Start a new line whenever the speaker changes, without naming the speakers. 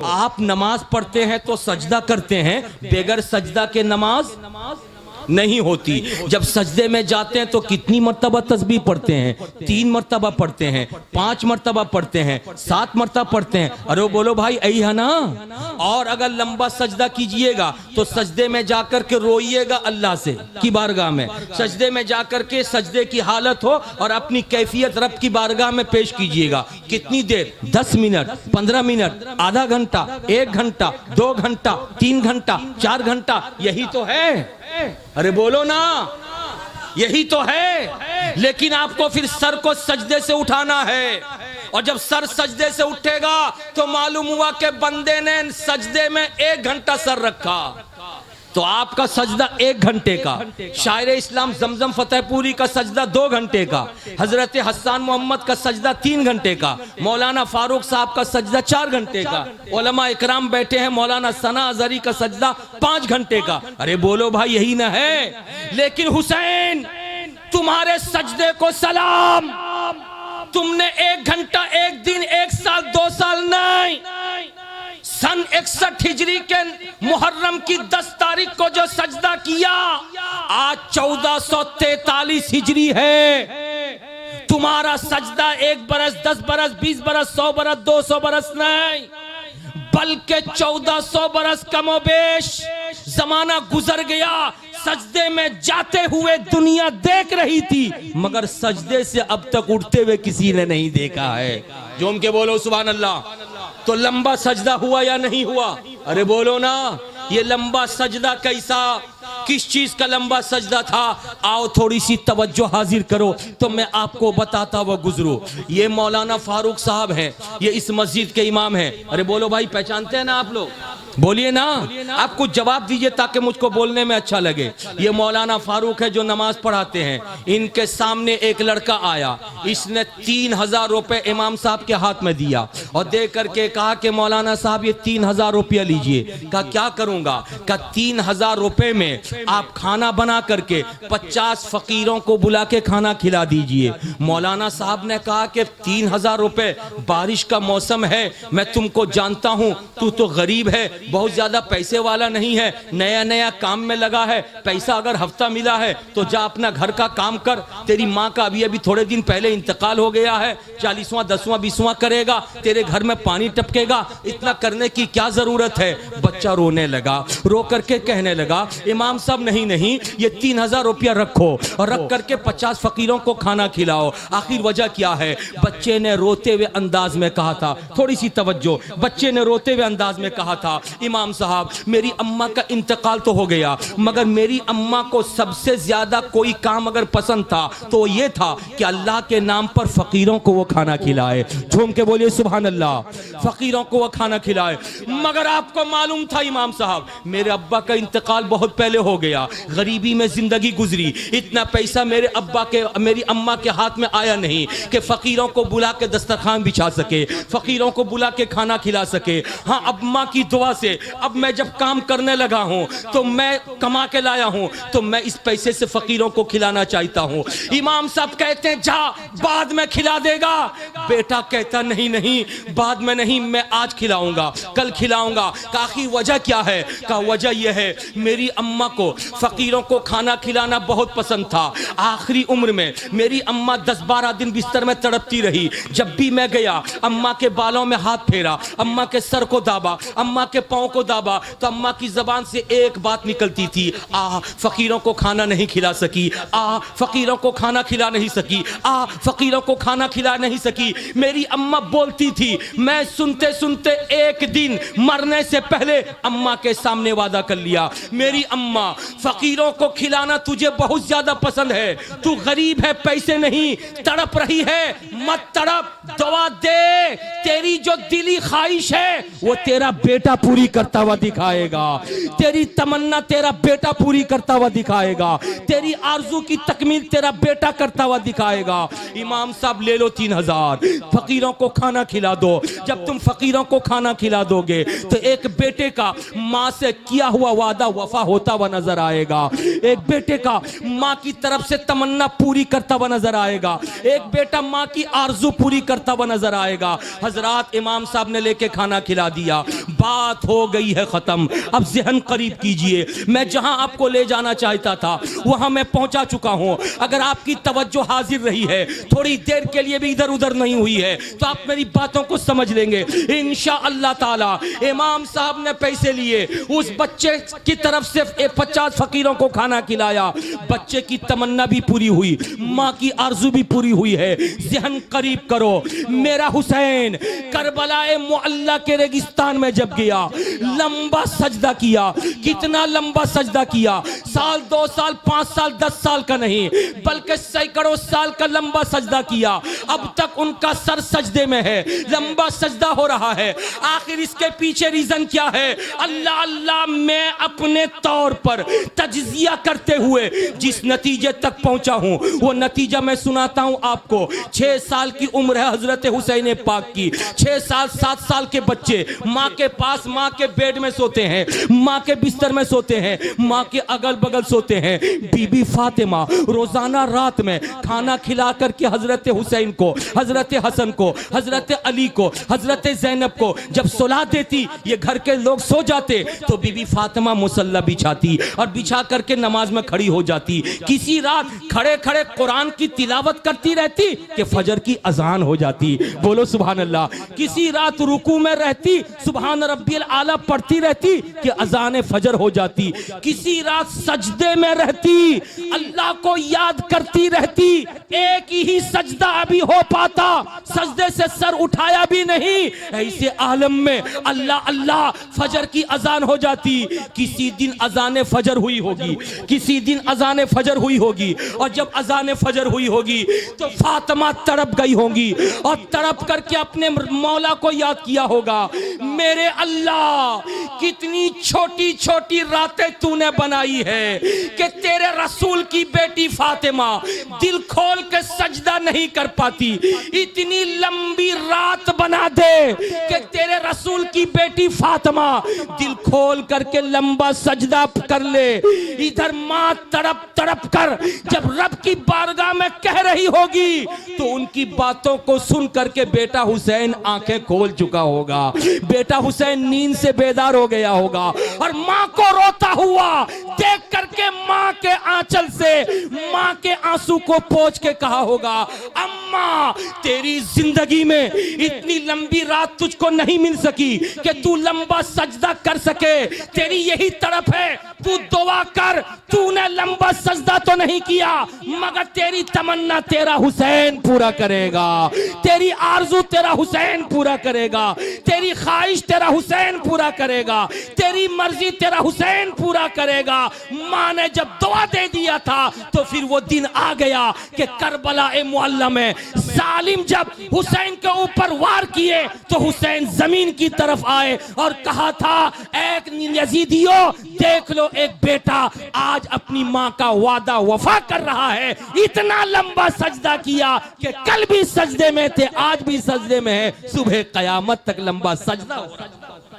आप नमाज पढ़ते हैं तो सजदा करते हैं, बगैर सजदा के नमाज नहीं होती। जब सजदे में जाते हैं तो कितनी मर्तबा तस्बीह पढ़ते हैं? 3 मर्तबा पढ़ते हैं, 5 मर्तबा पढ़ते हैं, 7 मर्तबा पढ़ते हैं। अरे बोलो भाई यही है ना। और अगर लंबा सजदा कीजिएगा तो सजदे में जाकर के रोइएगा अल्लाह से की बारगाह में, सजदे में जाकर के सजदे की हालत हो और अपनी कैफियत रब की बारगाह में पेश कीजिएगा। कितनी देर? 10 मिनट, 15 मिनट, आधा घंटा, 1 घंटा, 2 घंटा, 3 घंटा, 4 घंटा, यही तो है। अरे बोलो ना, यही तो है। लेकिन आपको फिर सर को सजदे से उठाना है, और जब सर सजदे से उठेगा तो मालूम हुआ कि बंदे ने सजदे में 1 घंटा सर रखा, तो आपका सजदा 1 घंटे का, शायर इस्लाम जमजम फतेहपुरी का सजदा 2 घंटे का, हजरत हसन मोहम्मद का सजदा 3 घंटे का, मौलाना फारूक साहब का सजदा 4 घंटे का, उलमा इकराम बैठे हैं, मौलाना सना अजहरी का सजदा 5 घंटे का। अरे बोलो भाई यही ना है। लेकिन हुसैन तुम्हारे सजदे को सलाम, तुमने 1 घंटा, 1 दिन, 1 साल, 2 साल नहीं, सन 61 हिजरी के मुहर्रम की 10 तारीख को जो सजदा किया, आज 1443 हिजरी है। तुम्हारा सजदा 1 बरस, 10 बरस, 20 बरस, 100 बरस, 200 बरस नहीं, बल्कि 1400 बरस कमोबेश जमाना गुजर गया। सजदे में जाते हुए दुनिया देख रही थी, मगर सजदे से अब तक उठते हुए किसी ने नहीं देखा है। जोम के बोलो सुभान अल्लाह। तो लंबा सजदा हुआ या नहीं हुआ? अरे बोलो ना, ये लंबा सजदा कैसा, किस चीज का लंबा सजदा था? आओ थोड़ी सी तवज्जो हाजिर करो तो मैं आपको बताता हुआ गुजरू। ये मौलाना फारूक साहब हैं, ये इस मस्जिद के इमाम हैं। अरे बोलो भाई, पहचानते हैं ना आप लोग? बोलिए ना, आप कुछ जवाब दीजिए ताकि मुझको बोलने में अच्छा लगे। ये मौलाना फारूक है जो नमाज पढ़ाते हैं। इनके सामने एक लड़का आया, इसने 3000 रुपए इमाम साहब के हाथ में दिया और दे करके कहा कि मौलाना साहब ये 3000 रुपया लीजिए। कहा क्या करूंगा? कहा 3000 रुपए में आप खाना बना करके 50 फकीरों को बुला के खाना खिला दीजिए। मौलाना साहब ने कहा कि 3000 रुपए, बारिश का मौसम है, मैं तुमको जानता हूं, तू तो गरीब है, बहुत ज्यादा पैसे वाला नहीं है, नया नया काम में लगा है, पैसा अगर हफ्ता मिला है तो जा अपना घर का काम कर। तेरी माँ का अभी थोड़े दिन पहले इंतकाल हो गया है, 40वां 10वां 20वां करेगा, तेरे घर में पानी टपकेगा, इतना करने की क्या जरूरत है? बच्चा रोने लगा, रो करके कहने लगा इमाम साहब नहीं नहीं, ये 3000 रुपया रखो और रख करके 50 फकीरों को खाना खिलाओ। आखिर वजह क्या है? बच्चे ने रोते हुए अंदाज में कहा था, थोड़ी सी तवज्जो, बच्चे ने रोते हुए अंदाज में कहा था इमाम साहब मेरी अम्मा का इंतकाल तो हो गया, मगर मेरी अम्मा को सबसे ज्यादा कोई काम अगर पसंद था तो ये था कि अल्लाह के नाम पर फकीरों को वो खाना खिलाए। झूम के बोलिए सुभान अल्लाह। फकीरों को वो खाना खिलाए। मगर आपको मालूम था इमाम साहब मेरे अब्बा का इंतकाल बहुत पहले हो गया, गरीबी में जिंदगी गुजरी, इतना पैसा मेरे अब्बा के, मेरी अम्मा के हाथ में आया नहीं कि फकीरों को बुला के दस्तरखान बिछा सके, फकीरों को बुला के खाना खिला सके। हाँ, अम्मा की दुआ से अब मैं जब काम करने लगा हूं तो मैं कमा के लाया हूं, तो मैं इस पैसे से फकीरों को खिलाना चाहता हूं। इमाम साहब कहते हैं जा बाद में खिला देगा। बेटा कहता नहीं नहीं, बाद में नहीं, मैं आज खिलाऊंगा, कल खिलाऊंगा। काफी वजह क्या है? का वजह यह है मेरी अम्मा को फकीरों को खाना खिलाना बहुत पसंद था। आखिरी उम्र में मेरी अम्मा 10-12 दिन बिस्तर में तड़पती रही। जब भी मैं गया अम्मा के बालों में हाथ फेरा, अम्मा के सर को दाबा, अम्मा के पांव को दाबा, तो अम्मा की जबान से एक बात निकलती थी, फकीरों को खाना नहीं खिला सकी, फकीरों को खाना खिला नहीं सकी, फकीरों को खाना खिला नहीं सकी। मेरी अम्मा बोलती थी, मैं सुनते सुनते एक दिन मरने से पहले अम्मा के सामने वादा कर लिया, मेरी अम्मा फकीरों को खिलाना तुझे बहुत ज्यादा पसंद है, तू गरीब है, पैसे नहीं, तड़प रही है, मत तड़प, दवा दे, तेरी जो दिली ख्वाहिश है वो तेरा बेटा पूरी पूरी करता हुआ दिखाएगा, तेरी तमन्ना तेरा बेटा पूरी करता हुआ दिखाएगा, तेरी आरजू की तकमील तेरा बेटा करता हुआ दिखाएगा। इमाम साहब ले लो 3000, फकीरों को खाना खिला दो। जब तुम फकीरों को खाना खिला दोगे तो एक बेटे का माँ से किया हुआ वादा वफा होता हुआ नजर आएगा, एक बेटे का माँ की तरफ से तमन्ना पूरी करता हुआ नजर आएगा, एक बेटा माँ की आरजू पूरी करता हुआ नजर आएगा। हजरात, इमाम साहब ने लेके खाना खिला दिया, बात हो गई है खत्म। अब ज़हन करीब कीजिए, मैं जहां आपको ले जाना चाहता था वहां मैं पहुंचा चुका हूं। अगर आपकी तवज्जो हाजिर रही है, थोड़ी देर के लिए भी इधर उधर नहीं हुई है, तो आप मेरी बातों को समझ लेंगे इंशाअल्लाह ताला। इमाम साहब ने पैसे लिए, उस बच्चे की तरफ से 50 फकीरों को खाना खिलाया, बच्चे की तमन्ना भी पूरी हुई, माँ की आरजू भी पूरी हुई है। ज़हन करीब करो, मेरा हुसैन करबलाए मुअल्ला के रेगिस्तान में जब गया, लंबा सजदा किया। कितना लंबा सजदा किया? साल, 2 साल, 5 साल, 10 साल का नहीं, बल्कि सैकड़ों साल का लंबा सजदा किया। अब तक उनका सर सजदे में है, लंबा सजदा हो रहा है। आखिर इसके पीछे रीजन क्या है? अल्लाह अल्लाह, मैं अपने तौर पर तज्जिया करते हुए जिस नतीजे तक पहुंचा हूं वो नतीजा मैं सुनाता हूं आपको। 6 साल की उम्र है हजरत हुसैन पाक की, 6 साल 7 साल के बच्चे माँ के पास, माँ के बेड में सोते हैं, माँ के बिस्तर में सोते हैं, माँ के अगल बगल सोते हैं। बीबी फातिमा रोजाना रात में खाना खिला करके हजरत हुसैन को, हजरत हसन को, हजरत अली को, हजरत ज़ैनब को जब सुला देती, ये घर के लोग सो जाते, तो बीबी फातिमा मुसल्ला बिछाती और बिछा करके नमाज में खड़ी हो जाती। किसी रात खड़े खड़े कुरान की तिलावत करती रहती कि फजर की अजान हो जाती। बोलो सुभान अल्लाह। किसी रात रुकू में रहती, सुभान रब्बियल आला पढ़ती रहती कि अजान फजर हो जाती। किसी रात सजदे में रहती, अल्लाह को याद करती रहती। एक ही सजदा अभी हो पाता, सजदे से सर उठाया भी नहीं, ऐसे आलम में अल्लाह अल्लाह फजर की अजान हो जाती। किसी दिन अजान फजर हुई होगी, किसी दिन अजान फजर हुई होगी, और जब अजान फजर हुई होगी तो फातिमा तड़प गई होंगी और तड़प करके अपने मौला को याद किया होगा, मेरे अल्लाह कितनी छोटी छोटी रातें तूने बनाई है कि तेरे रसूल की बेटी फातिमा दिल खोल के सजदा नहीं कर पाती। इतनी लंबी रात बना दे कि तेरे रसूल की बेटी फातिमा दिल खोल करके लंबा सजदा कर ले। इधर माँ तड़प तड़प कर जब रब की बारगाह में कह रही होगी तो उनकी बातों को सुन करके बेटा हुसैन आंखें खोल चुका होगा, बेटा हुसैन नींद से बेदार हो गया होगा, और माँ को रोता हुआ देख करके माँ के आंचल से माँ के आंसू को पोंछ के कहा होगा, अम्मा तेरी जिंदगी में इतनी लंबी रात तुझको नहीं मिल सकी कि तू लंबा सजदा कर सके, तेरी यही तड़प है, तू दुआ कर, तूने लंबा सजदा तो नहीं किया मगर तेरी तमन्ना तेरा हुसैन पूरा करेगा, तेरी आरजू तेरा हुसैन पूरा करेगा, तेरी ख्वाहिश तेरा हुसैन पूरा करेगा, तेरी मर्जी तेरा हुसैन पूरा करेगा। माँ ने जब दुआ दे दिया था तो फिर वो दिन आ गया कि करबला-ए मुअल्ला में जालिम जब हुसैन के ऊपर वार किए तो हुसैन जमीन की तरफ आए और कहा था, एक यजीदियों देख लो, एक बेटा आज अपनी माँ का वादा वफा कर रहा है। इतना लंबा सजदा किया कि कल भी सजदे में थे, आज भी सजदे में है, सुबह कयामत तक लंबा सजदा हो रहा है।